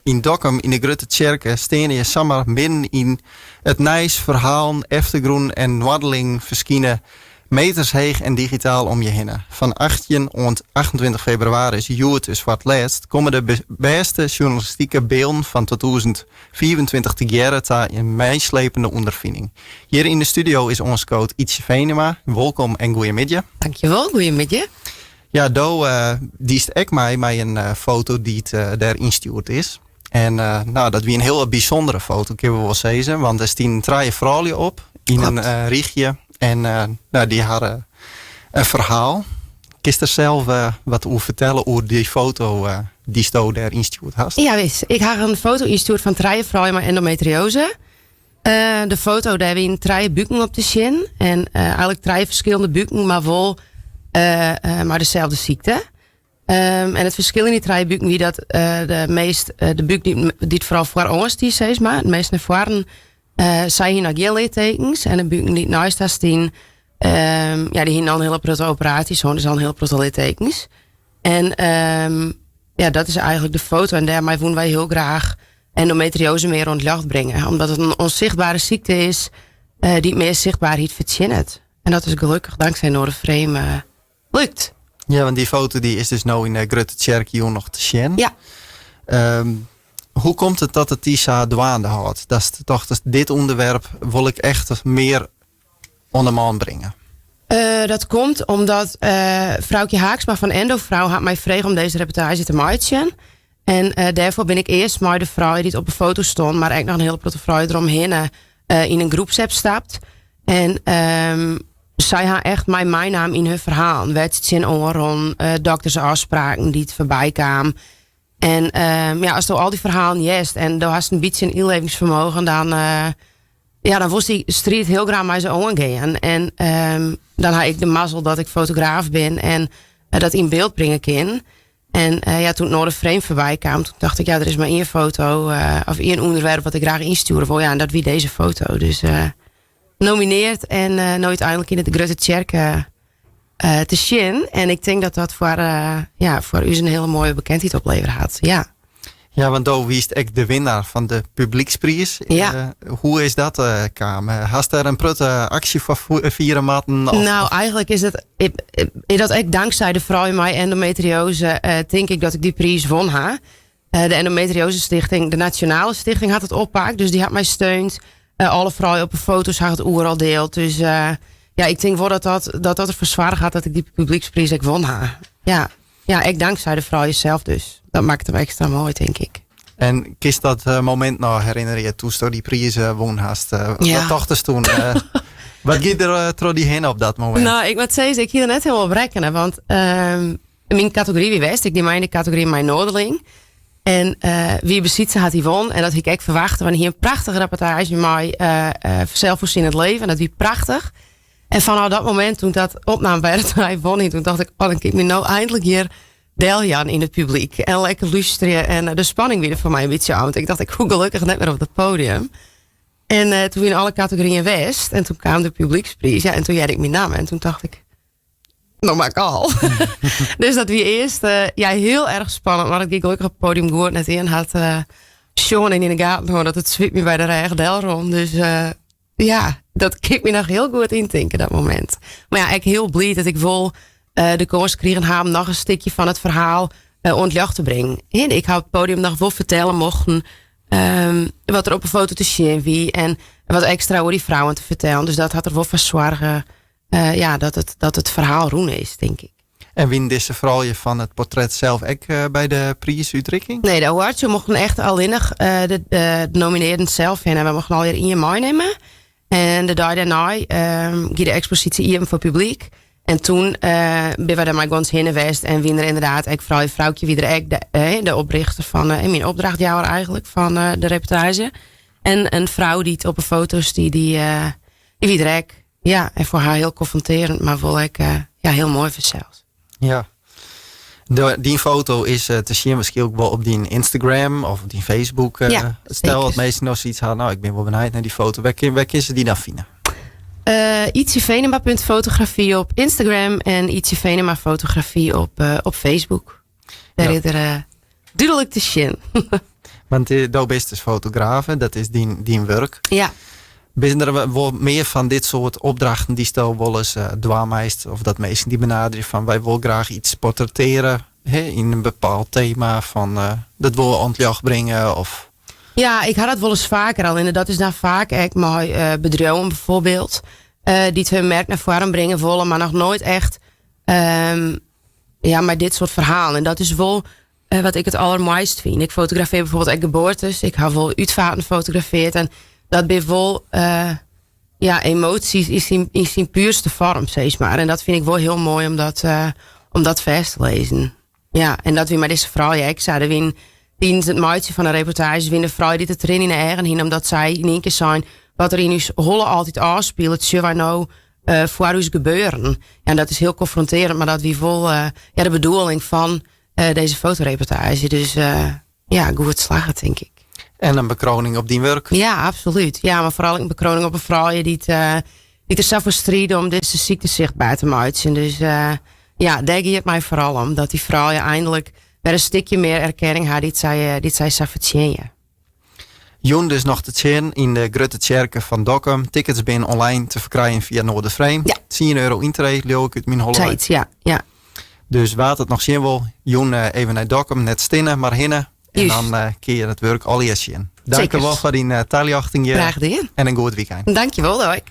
In Dokkum, in de Grote Tjerke, steen je samen midden in het nijs, verhaal, eftergroen en wandeling verschijnen meters heeg en digitaal om je heen. Van 18 tot 28 februari is dus voor het laatst komen de beste journalistieke beelden van 2024 te geren in meeslepende ondervinding. Hier in de studio is ons coach Ietsje Venema. Welkom en goeiemiddag. Dankjewel, goeiemiddag. Ja, die is ik mij met een foto die daar ingestuurd is. En dat wie een heel bijzondere foto, kunnen we wel zeggen. Want er staan 3 vrouwen op in een richtje. En die hadden een verhaal. Kist er zelf wat over vertellen over die foto die je daar ingestuurd had? Ja, wist. Ik had een foto ingestuurd van 3 vrouwen met endometriose. De foto daar wie 3 buiken op de shin. En eigenlijk 3 verschillende buiken, maar wel maar dezelfde ziekte. En het verschil in die 3 buiken wie dat de buik die het vooral voor ons die zeg maar. Het meest naar voren zijn hier nog geen littekens. En de buiken die naast daar staan, die hebben dan een hele grote operatie. Zo'n is al een hele grote littekens. En dat is eigenlijk de foto. En daarmee vonden wij heel graag endometriose meer rond licht brengen. Omdat het een onzichtbare ziekte is die meer zichtbaarheid verdient. En dat is gelukkig dankzij Noorderframe lukt. Ja, want die foto die is dus nou in de Grote Tjerke nog te zien. Ja. Hoe komt het dat het Tisa douane houdt? Dat is toch dit onderwerp wil ik echt meer onder de man brengen. Dat komt omdat vrouwtje Haaksma van Endovrouw had mij gevraagd om deze reportage te maken. En daarvoor ben ik eerst maar de vrouw die op de foto stond, maar eigenlijk nog een hele grote vrouw eromheen in een groepsapp stapt. En zij had echt mijn naam in hun verhaal. Wedstrijd in oren, doktersafspraken die het voorbij kwamen. En als je al die verhalen jest en dan had een beetje een inlevingsvermogen, dan was die street heel graag met zijn ogen gaan. En dan had ik de mazzel dat ik fotograaf ben en dat in beeld brengen kan. En toen Noorderframe voorbij kwam, toen dacht ik, er is maar 1 foto of 1 onderwerp wat ik graag insturen wil. Ja, en dat wie deze foto. Dus nomineerd en nou uiteindelijk in de Grote Tjerke te zien. En ik denk dat dat voor u een hele mooie bekendheid opleveren had. Ja. Ja, want daar wist ik de winnaar van de publieksprijs. Ja. Hoe is dat kwam? Hast er een prutte actie voor vieren maten? Nou, eigenlijk is het dat ik dankzij de vrouw in mij endometriose denk ik dat ik die prijs won ha. De Endometriose Stichting, de Nationale Stichting had het oppakt, dus die had mij steund. Alle vrouwen op de foto's had het overal deelt. Dus ik denk wel dat er verzwaar gaat dat ik die publieksprijs ik won ha. Ja, ik dankzij de vrouw zelf dus. Dat maakt hem extra mooi, denk ik. En kist dat moment nog herinneren je toen je die prijs won hast? Wat dacht toen? Wat ging er door die heen op dat moment? Nou, ik moet zeggen, ik hier net helemaal berekenen. Want mijn categorie wie wist, ik die mijn categorie mijn Noorderling. En wie bezit ze had hij won. En dat ik echt verwachtte. Want hier een prachtige reportage met zelfvoorzienend leven. En dat wie prachtig. En vanaf dat moment, toen dat opname bij het hij won, toen dacht ik, dan kijk me nou eindelijk hier Deljan in het publiek. En lekker luisteren. En de spanning weer voor mij een beetje aan. Ik dacht, ik hoe gelukkig net weer op het podium. En toen in alle categorieën west. En toen kwam de publieksprijs. Ja, en toen jij ik mijn naam. En toen dacht ik, nou maak al. Dus dat wie eerst heel erg spannend. Maar ik gelukkig op het podium gehoord net in had Sean in de gaten hoor, dat het sweep me bij de regen del rond. Dus dat keek me nog heel goed intinken dat moment. Maar ja, ik heel blij dat ik wil de kans kregen hem nog een stukje van het verhaal ontlucht te brengen. En ik had het podium nog wel vertellen mochten wat er op een foto te zien wie en wat extra over die vrouwen te vertellen. Dus dat had er wel van zorgen dat het verhaal roen is, denk ik. En win deze vrouw je van het portret zelf ook bij de prijsuitreiking? Nee, de awards mochten echt alleen de nomineerden zelf in. En we mochten alweer in je meenemen. En de dag daarna ging de expositie hier voor publiek. En toen ben we daar maar gewoon heen geweest. En win er inderdaad ik vrouwtje wie er de oprichter van mijn opdrachtjouwer eigenlijk van de reportage. En een vrouw die het op een foto's die wie er en voor haar heel confronterend, maar wel heel mooi voor zelfs. Ja. Die foto is te zien misschien ook wel op die Instagram of op die Facebook. Stel dat mensen nog zoiets hadden, nou ik ben wel benieuwd naar die foto. Waar kunnen ze die nou vinden? Ietsjevenema.fotografie op Instagram en Ietsjevenema fotografie op Facebook. Daar is er duidelijk te zien. Want jou bent dus fotografe, dat is die werk. Ja. Ben er wel meer van dit soort opdrachten die stel wel eens dwaarmeest of dat mensen die benaderen van wij willen graag iets portretteren in een bepaald thema van dat willen we aan het licht brengen of... Ja, ik had dat wel eens vaker al. En dat is dan vaak echt mijn bedrijven bijvoorbeeld. Die het hun merk naar voren brengen willen, maar nog nooit echt maar dit soort verhalen. En dat is wel wat ik het allermooist vind. Ik fotografeer bijvoorbeeld echt geboortes. Ik heb wel uitvaarten gefotografeerd. En dat ben wel emoties in zijn puurste vorm, zeg maar. En dat vind ik wel heel mooi om dat vast te lezen. Ja, en dat we met deze vrouw, ik zei, we tijdens het maatje van een reportage winnen vrouw die het erin in de eigen heen, omdat zij in één keer zijn wat er in uw holle altijd afspeelt, het zullen wij nou voor ons gebeuren. En dat is heel confronterend, maar dat wie vol de bedoeling van deze fotoreportage. Dus goed slagen, denk ik. En een bekroning op die werk. Ja, absoluut. Ja, maar vooral een bekroning op een vrouw die er zelf voor strijden om deze ziekte zichtbaar te maken. Dus daar gaat het mij vooral om. Dat die vrouw eindelijk weer een stukje meer erkenning had die zij zou verdienen. Joen dus nog te zien in de Grote Tjerke van Dokkum. Tickets zijn online te verkrijgen via Noordervreem. Ja. €10 intree, leeuw ik uit mijn Holland. Ja. Dus wat het nog zien wil, Joen even naar Dokkum, net stinnen, maar hinnen. En Juist. dan keer je het werk al je zien. Dank je wel voor die taljachting. Graag gedaan. En een goed weekend. Dankjewel, Doik.